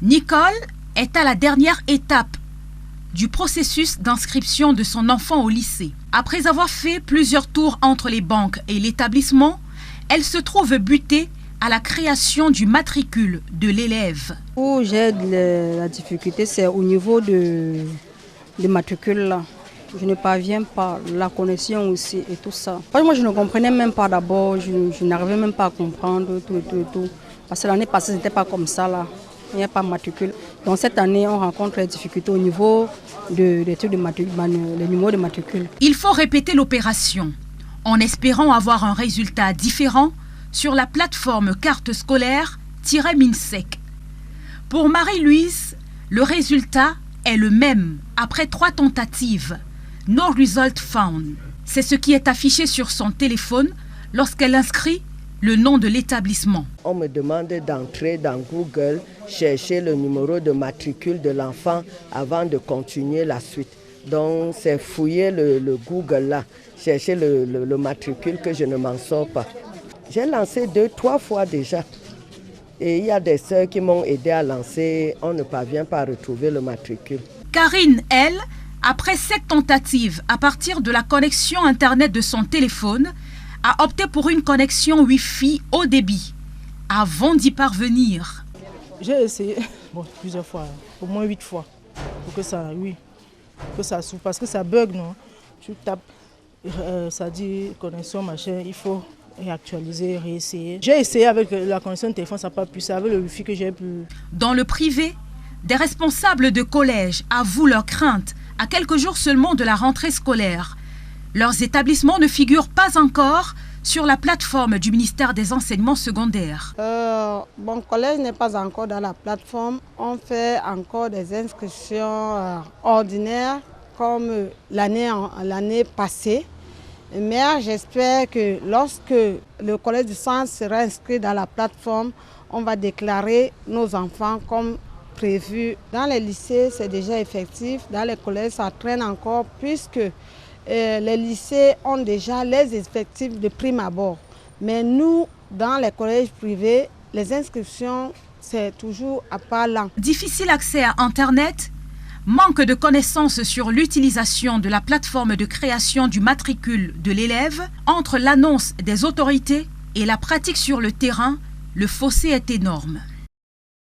Nicole est à la dernière étape du processus d'inscription de son enfant au lycée. Après avoir fait plusieurs tours entre les banques et l'établissement, elle se trouve butée à la création du matricule de l'élève. Où j'ai la difficulté, c'est au niveau de matricule là. Je ne parviens pas, la connexion aussi et tout ça. Moi, je ne comprenais même pas d'abord, je n'arrivais même pas à comprendre tout. Parce que l'année passée, ce n'était pas comme ça là. Il n'y a pas de matricule. Donc cette année, on rencontre des difficultés au niveau des trucs de matricule, les numéros de matricule. Il faut répéter l'opération en espérant avoir un résultat différent sur la plateforme carte scolaire-MINSEC. Pour Marie-Louise, le résultat est le même après 3 tentatives. No result found. C'est ce qui est affiché sur son téléphone lorsqu'elle inscrit le nom de l'établissement. On me demande d'entrer dans Google, chercher le numéro de matricule de l'enfant avant de continuer la suite. Donc c'est fouiller le Google là, chercher le matricule que je ne m'en sors pas. J'ai lancé 2-3 fois déjà. Et il y a des sœurs qui m'ont aidé à lancer, on ne parvient pas à retrouver le matricule. Karine, elle, après 7 tentatives à partir de la connexion Internet de son téléphone, a opté pour une connexion Wi-Fi haut débit avant d'y parvenir. J'ai essayé plusieurs fois, au moins 8 fois, pour que ça s'ouvre, parce que ça bug, non? Tu tapes, ça dit connexion, machin, il faut réactualiser, réessayer. J'ai essayé avec la connexion de téléphone, ça n'a pas pu, c'est avec le Wi-Fi que j'ai pu. Dans le privé, des responsables de collèges avouent leurs craintes à quelques jours seulement de la rentrée scolaire. Leurs établissements ne figurent pas encore sur la plateforme du ministère des Enseignements secondaires. Mon collège n'est pas encore dans la plateforme. On fait encore des inscriptions ordinaires comme l'année passée. Mais j'espère que lorsque le collège du centre sera inscrit dans la plateforme, on va déclarer nos enfants comme prévu. Dans les lycées, c'est déjà effectif. Dans les collèges, ça traîne encore puisque les lycées ont déjà les effectifs de prime abord. Mais nous, dans les collèges privés, les inscriptions, c'est toujours à pas lent. Difficile accès à Internet, manque de connaissances sur l'utilisation de la plateforme de création du matricule de l'élève. Entre l'annonce des autorités et la pratique sur le terrain, le fossé est énorme.